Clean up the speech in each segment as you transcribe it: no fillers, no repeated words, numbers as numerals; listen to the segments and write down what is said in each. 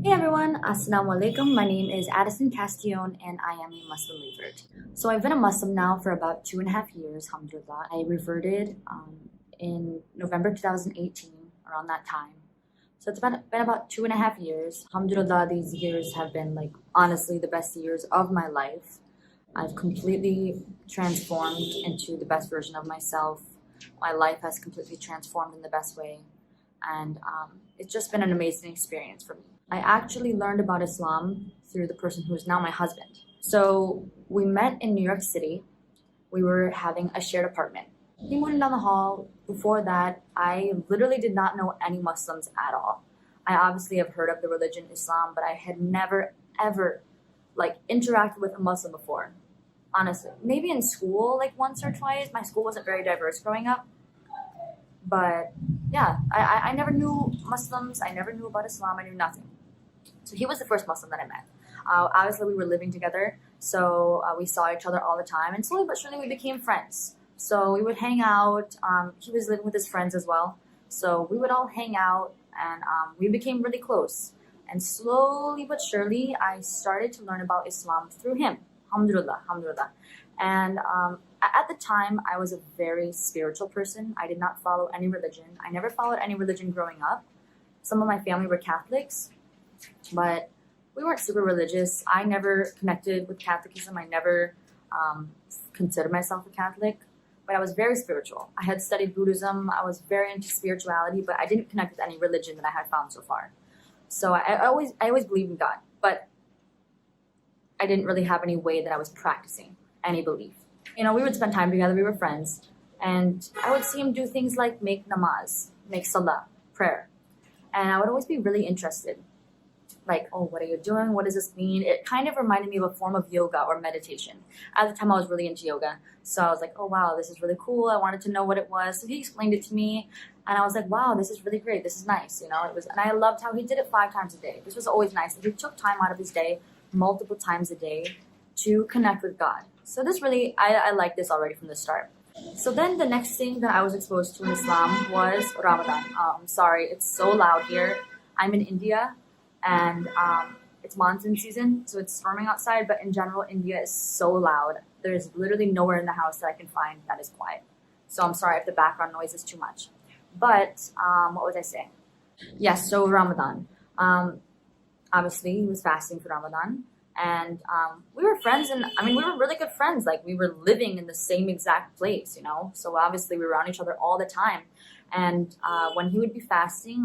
Hey everyone, Assalamu alaikum. My name is Addison Castillon and I am a Muslim revert. So I've been a Muslim now for about 2.5 years, alhamdulillah. I reverted in November 2018, around that time. So it's been about 2.5 years. Alhamdulillah, these years have been honestly the best years of my life. I've completely transformed into the best version of myself. My life has completely transformed in the best way. And it's just been an amazing experience for me. I actually learned about Islam through the person who is now my husband. So we met in New York City. We were having a shared apartment. He moved in down the hall. Before that, I literally did not know any Muslims at all. I obviously have heard of the religion Islam, but I had never, ever interacted with a Muslim before. Honestly, maybe in school, once or twice. My school wasn't very diverse growing up. But yeah, I never knew Muslims. I never knew about Islam. I knew nothing. So he was the first Muslim that I met. Obviously, we were living together, so we saw each other all the time. And slowly but surely, we became friends. So we would hang out. He was living with his friends as well. So we would all hang out, and we became really close. And slowly but surely, I started to learn about Islam through him. Alhamdulillah, alhamdulillah. And at the time, I was a very spiritual person. I did not follow any religion. I never followed any religion growing up. Some of my family were Catholics, but we weren't super religious. I never connected with Catholicism. I never considered myself a Catholic, but I was very spiritual. I had studied Buddhism. I was very into spirituality, but I didn't connect with any religion that I had found so far. So I always believed in God, but I didn't really have any way that I was practicing any belief. We would spend time together. We were friends. And I would see him do things like make namaz, make salah, prayer. And I would always be really interested. Oh, what are you doing? What does this mean? It kind of reminded me of a form of yoga or meditation. At the time, I was really into yoga. So I was like, oh, wow, this is really cool. I wanted to know what it was. So he explained it to me. And I was like, wow, this is really great. This is nice. And I loved how he did it 5 times a day. This was always nice. He took time out of his day, multiple times a day, to connect with God. So this really, I liked this already from the start. So then the next thing that I was exposed to in Islam was Ramadan. I'm sorry, it's so loud here. I'm in India, and it's monsoon season, so it's storming outside, but in general, India is so loud. There's literally nowhere in the house that I can find that is quiet. So I'm sorry if the background noise is too much. But what was I saying? Yes, so Ramadan. Obviously, he was fasting for Ramadan. And we were friends, and we were really good friends. We were living in the same exact place, So obviously, we were around each other all the time. And when he would be fasting,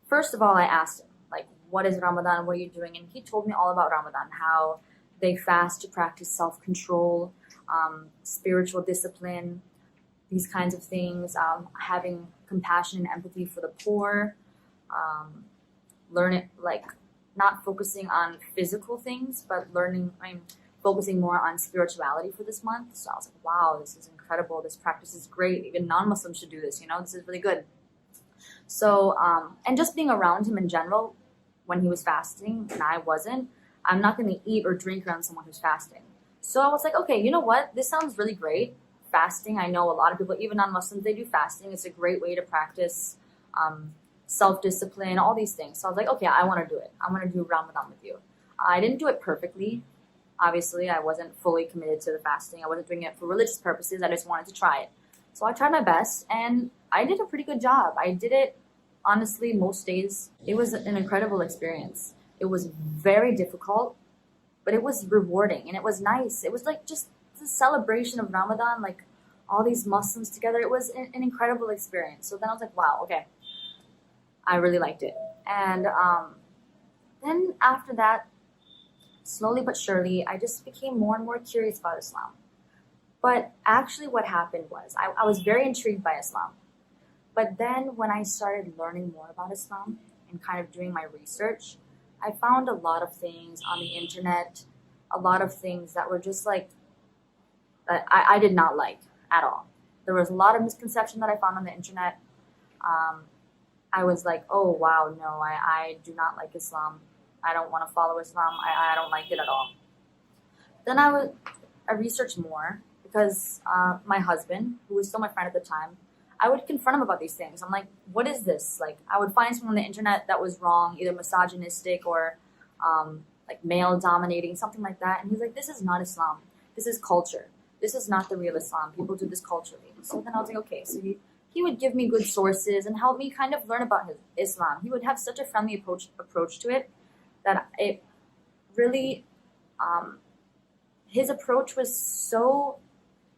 first of all, I asked him, what is Ramadan? What are you doing? And he told me all about Ramadan, how they fast to practice self-control, spiritual discipline, these kinds of things, having compassion and empathy for the poor, learning, not focusing on physical things, but focusing more on spirituality for this month. So I was like, wow, this is incredible. This practice is great. Even non-Muslims should do this. This is really good. So, and just being around him in general, when he was fasting and I wasn't, I'm not going to eat or drink around someone who's fasting. So I was like, okay, you know what? This sounds really great. Fasting. I know a lot of people, even non-Muslims, they do fasting. It's a great way to practice self-discipline, all these things. So I was like, okay, I want to do it. I want to do Ramadan with you. I didn't do it perfectly. Obviously, I wasn't fully committed to the fasting. I wasn't doing it for religious purposes. I just wanted to try it. So I tried my best, and I did a pretty good job. I did it, honestly, most days. It was an incredible experience. It was very difficult, but it was rewarding, and it was nice. It was just the celebration of Ramadan, all these Muslims together. It was an incredible experience. So then I was like, wow, okay. I really liked it. And then after that, slowly but surely, I just became more and more curious about Islam. But actually what happened was, I was very intrigued by Islam. But then when I started learning more about Islam and kind of doing my research, I found a lot of things on the internet, a lot of things that were just that I did not like at all. There was a lot of misconception that I found on the internet. I was like, oh, wow, no, I do not like Islam. I don't want to follow Islam. I don't like it at all. Then I researched more because my husband, who was still my friend at the time, I would confront him about these things. I'm like, what is this? Like, I would find something on the internet that was wrong, either misogynistic or like male dominating, something like that. And he's like, this is not Islam. This is culture. This is not the real Islam. People do this culturally. So then I was like, okay. So he would give me good sources and help me kind of learn about his Islam. He would have such a friendly approach to it that it really, his approach was so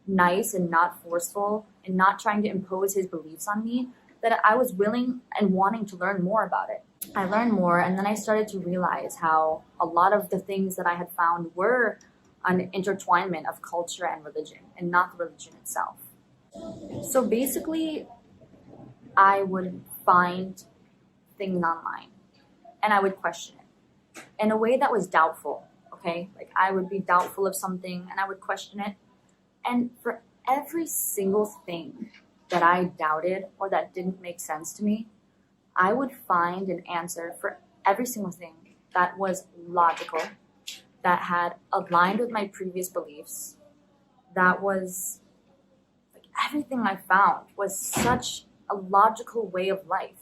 nice and not forceful and not trying to impose his beliefs on me that I was willing and wanting to learn more about it. I learned more, and then I started to realize how a lot of the things that I had found were an intertwinement of culture and religion, and not the religion itself. So basically, I would find things online, and I would question it in a way that was doubtful, okay? Like, I would be doubtful of something, and I would question it. And for every single thing that I doubted or that didn't make sense to me, I would find an answer for every single thing that was logical, that had aligned with my previous beliefs, that was, like, everything I found was such a logical way of life.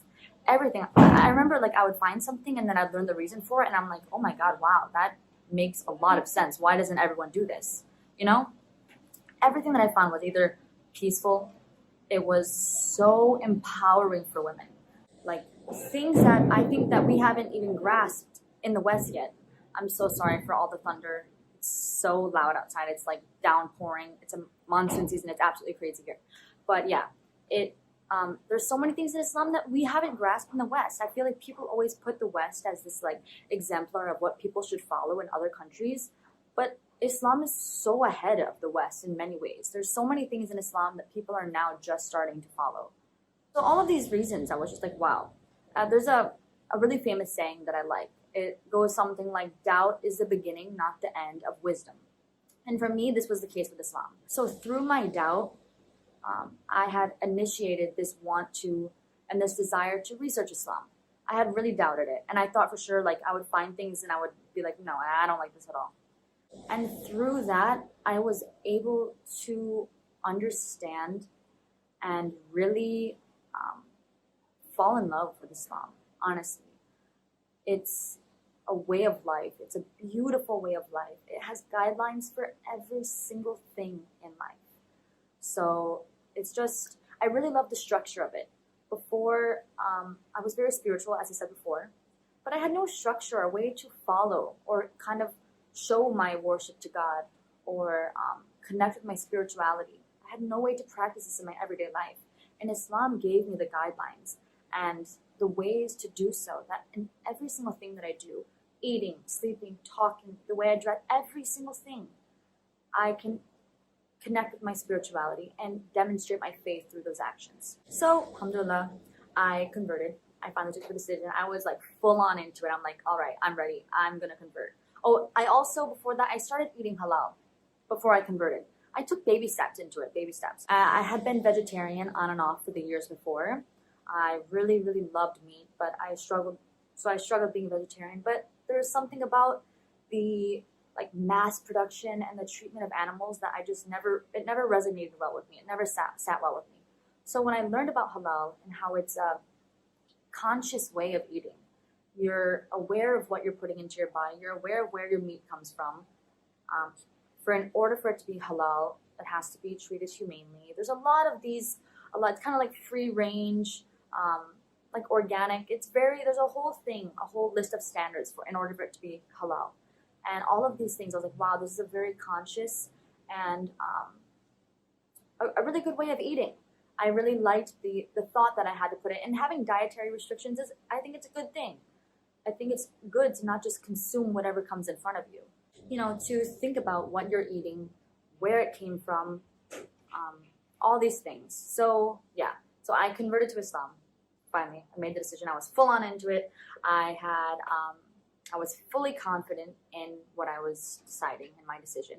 Everything. I remember, like, I would find something and then I'd learn the reason for it, and I'm like, oh my God, wow, that makes a lot of sense. Why doesn't everyone do this? You know? Everything that I found was either peaceful, it was so empowering for women. Like, things that I think that we haven't even grasped in the West yet. I'm so sorry for all the thunder. It's so loud outside. It's like downpouring. It's a monsoon season. It's absolutely crazy here. But yeah, there's so many things in Islam that we haven't grasped in the West. I feel like people always put the West as this like exemplar of what people should follow in other countries. But Islam is so ahead of the West in many ways. There's so many things in Islam that people are now just starting to follow. So all of these reasons, I was just like, wow. There's a really famous saying that I like. It goes something like, doubt is the beginning, not the end of wisdom. And for me, this was the case with Islam. So through my doubt, I had initiated this want to and this desire to research Islam. I had really doubted it. And I thought for sure, like, I would find things and I would be like, no, I don't like this at all. And through that, I was able to understand and really fall in love with Islam, honestly. It's a way of life. It's a beautiful way of life. It has guidelines for every single thing in life. So it's just, I really love the structure of it. Before, I was very spiritual, as I said before, but I had no structure or way to follow or kind of show my worship to God or connect with my spirituality. I had no way to practice this in my everyday life. And Islam gave me the guidelines and the ways to do so, that in every single thing that I do, eating, sleeping, talking, the way I dress, every single thing, I can connect with my spirituality and demonstrate my faith through those actions. So, alhamdulillah, I converted. I finally took the decision. I was like full on into it. I'm like, all right, I'm ready. I'm going to convert. Oh, I also, before that, I started eating halal before I converted. I took baby steps into it, baby steps. I had been vegetarian on and off for the years before. I really, really loved meat, but I struggled being vegetarian. But there's something about the like mass production and the treatment of animals that it never resonated well with me. It never sat well with me. So when I learned about halal and how it's a conscious way of eating, you're aware of what you're putting into your body. You're aware of where your meat comes from. In order for it to be halal, it has to be treated humanely. There's a lot of these, it's kind of like free range, like organic. There's a whole list of standards in order for it to be halal. And all of these things, I was like, wow, this is a very conscious and a really good way of eating. I really liked the thought that I had to put it. And having dietary restrictions I think it's a good thing. I think it's good to not just consume whatever comes in front of you. You know, to think about what you're eating, where it came from, all these things. So yeah, so I converted to Islam. Finally, I made the decision. I was full on into it. I was fully confident in what I was deciding in my decision.